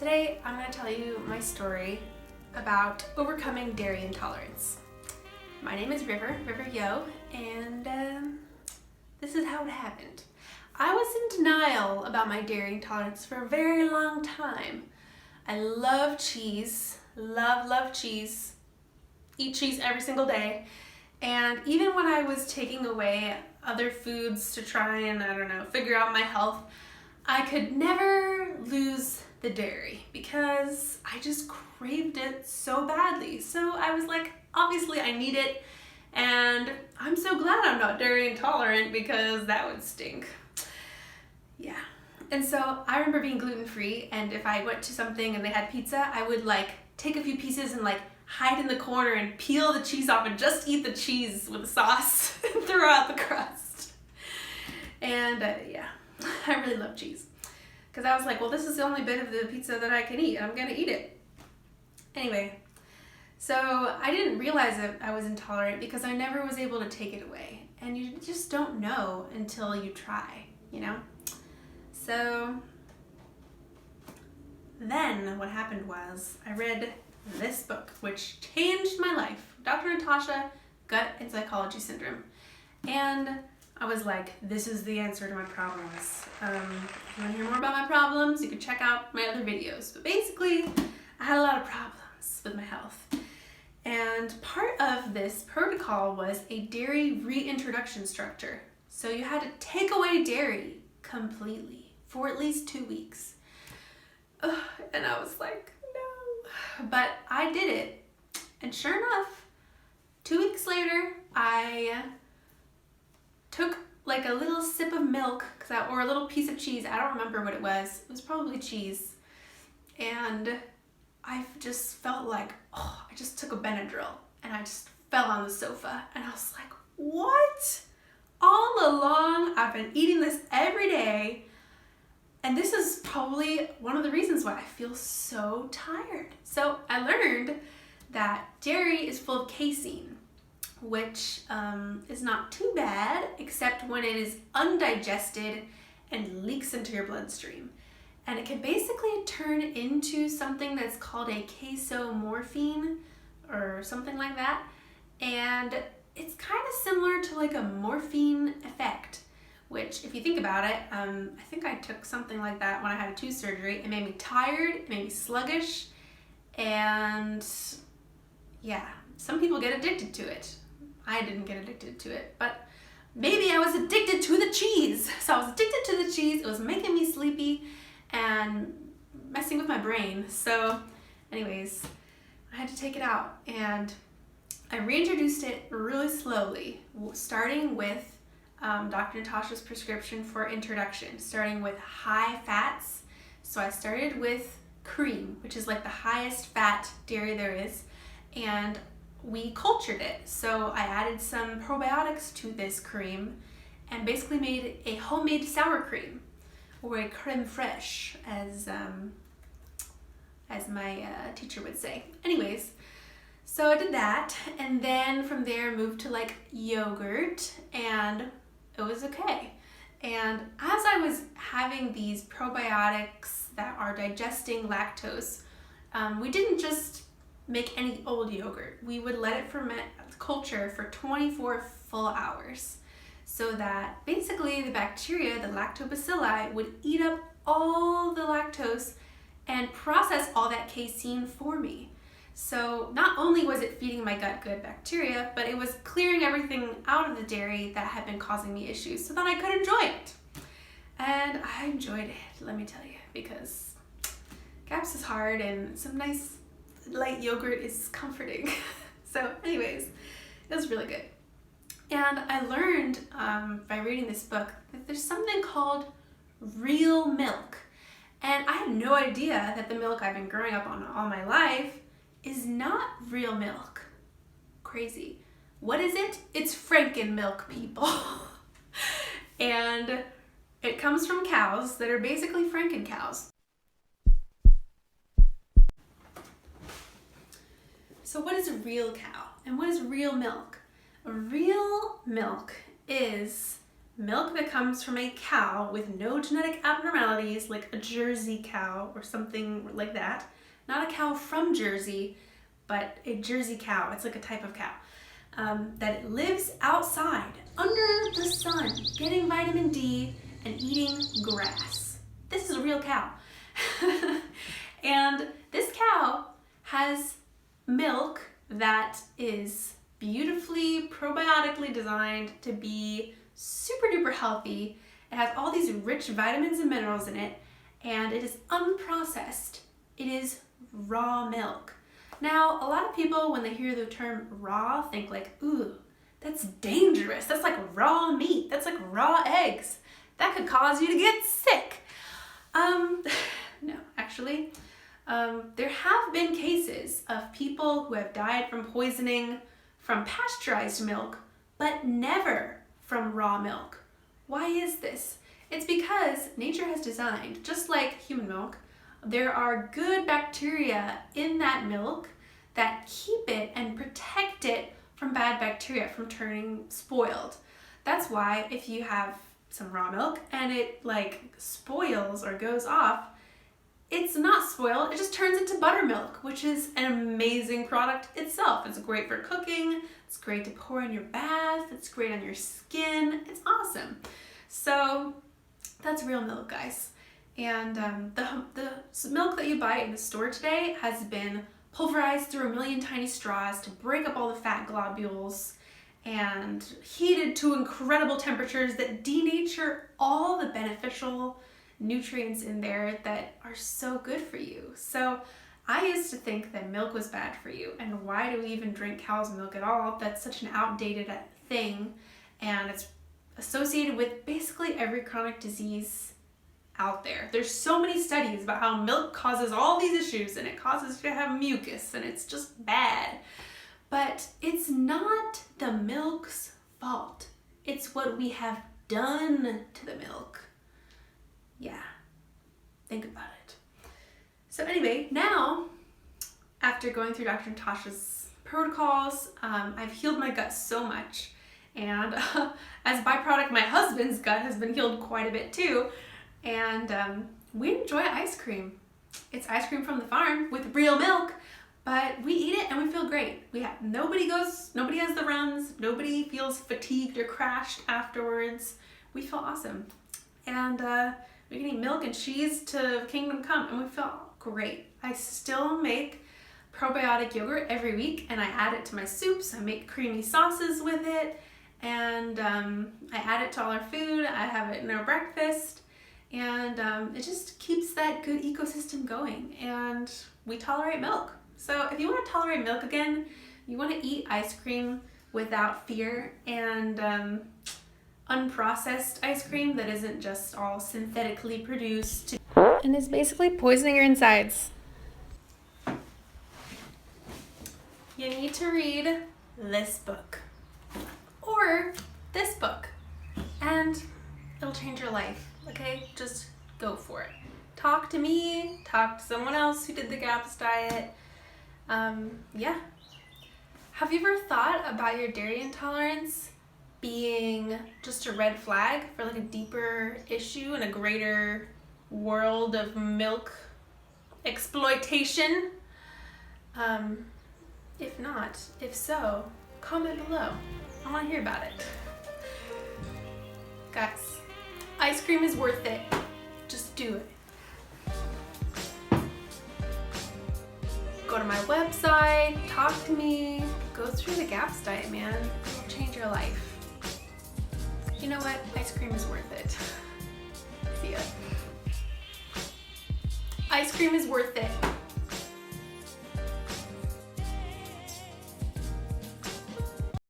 Today I'm going to tell you my story about overcoming dairy intolerance. My name is River Yo, and this is how it happened. I was in denial about my dairy intolerance for a very long time. I love cheese, love cheese, eat cheese every single day, and even when I was taking away other foods to try and, figure out my health, I could never lose the dairy because I just craved it so badly. So I was like, obviously I need it, and I'm so glad I'm not dairy intolerant because that would stink. Yeah. And so I remember being gluten-free, and if I went to something and they had pizza, I would take a few pieces and hide in the corner and peel the cheese off and just eat the cheese with the sauce and throw out the crust. And yeah, I really love cheese. Because I was like, well, this is the only bit of the pizza that I can eat. I'm going to eat it. Anyway, so I didn't realize that I was intolerant because I never was able to take it away. And you just don't know until you try, So then what happened was I read this book, which changed my life. Dr. Natasha, Gut and Psychology Syndrome. And I was like, this is the answer to my problems. If you want to hear more about my problems, you can check out my other videos. But basically, I had a lot of problems with my health. And part of this protocol was a dairy reintroduction structure. So you had to take away dairy completely for at least 2 weeks. And I was like, no. But I did it. And sure enough, 2 weeks later, I took a little sip of milk or a little piece of cheese. I don't remember what it was. It was probably cheese. And I just felt like, I just took a Benadryl and I just fell on the sofa. And I was like, what? All along, I've been eating this every day. And this is probably one of the reasons why I feel so tired. So I learned that dairy is full of casein, which is not too bad, except when it is undigested and leaks into your bloodstream. And it can basically turn into something that's called a casomorphine or something like that. And it's kind of similar to a morphine effect, which if you think about it, I think I took something like that when I had a tooth surgery. It made me tired, it made me sluggish, and yeah, some people get addicted to it. I didn't get addicted to it, but maybe I was addicted to the cheese. So I was addicted to the cheese. It was making me sleepy and messing with my brain. So anyways, I had to take it out, and I reintroduced it really slowly, starting with Dr. Natasha's prescription for introduction, starting with high fats. So I started with cream, which is the highest fat dairy there is, and we cultured it. So I added some probiotics to this cream and basically made a homemade sour cream, or a creme fraiche, as my teacher would say. Anyways, so I did that, and then from there moved to yogurt, and it was okay. And as I was having these probiotics that are digesting lactose, we didn't just make any old yogurt. We would let it ferment, culture for 24 full hours, so that basically the bacteria, the lactobacilli, would eat up all the lactose and process all that casein for me. So not only was it feeding my gut good bacteria, but it was clearing everything out of the dairy that had been causing me issues so that I could enjoy it. And I enjoyed it, let me tell you, because GAPS is hard and some nice light yogurt is comforting. So anyways, it was really good. And I learned by reading this book that there's something called real milk. And I had no idea that the milk I've been growing up on all my life is not real milk. Crazy. What is it? It's Franken milk, people. And it comes from cows that are basically Franken cows. So what is a real cow and what is real milk? Real milk is milk that comes from a cow with no genetic abnormalities, like a Jersey cow or something like that. Not a cow from Jersey, but a Jersey cow. It's like a type of cow. That lives outside, under the sun, getting vitamin D and eating grass. This is a real cow. And this cow has milk that is beautifully probiotically designed to be super duper healthy. It has all these rich vitamins and minerals in it, and it is unprocessed. It is raw milk. Now, a lot of people, when they hear the term raw, think like, ooh, that's dangerous. That's like raw meat. That's like raw eggs. That could cause you to get sick. No, actually, there have been cases of people who have died from poisoning from pasteurized milk, but never from raw milk. Why is this? It's because nature has designed, just like human milk, there are good bacteria in that milk that keep it and protect it from bad bacteria from turning spoiled. That's why if you have some raw milk and it like spoils or goes off, it's not spoiled, it just turns into buttermilk, which is an amazing product itself. It's great for cooking, it's great to pour in your bath, it's great on your skin, it's awesome. So that's real milk, guys. And the milk that you buy in the store today has been pulverized through a million tiny straws to break up all the fat globules and heated to incredible temperatures that denature all the beneficial nutrients in there that are so good for you. So I used to think that milk was bad for you, and why do we even drink cow's milk at all? That's such an outdated thing, and it's associated with basically every chronic disease out there. There's so many studies about how milk causes all these issues, and it causes you to have mucus, and it's just bad. But it's not the milk's fault. It's what we have done to the milk. Yeah, think about it. So anyway, now, after going through Dr. Natasha's protocols, I've healed my gut so much. And as a byproduct, my husband's gut has been healed quite a bit too. And we enjoy ice cream. It's ice cream from the farm with real milk, but we eat it and we feel great. Nobody has the runs, nobody feels fatigued or crashed afterwards. We feel awesome. And we can eat milk and cheese to kingdom come, and we feel great. I still make probiotic yogurt every week, and I add it to my soups. I make creamy sauces with it, and I add it to all our food. I have it in our breakfast, and it just keeps that good ecosystem going, and we tolerate milk. So if you want to tolerate milk again, you want to eat ice cream without fear, and unprocessed ice cream that isn't just all synthetically produced and is basically poisoning your insides. You need to read this book or this book, and it'll change your life. Okay, just go for it. Talk to me, talk to someone else who did the GAPS diet. Yeah. Have you ever thought about your dairy intolerance being just a red flag for like a deeper issue and a greater world of milk exploitation? If so, comment below. I want to hear about it. Guys, ice cream is worth it. Just do it. Go to my website, talk to me, go through the GAPS diet, man. It'll change your life. You know what? Ice cream is worth it. See ya. Ice cream is worth it.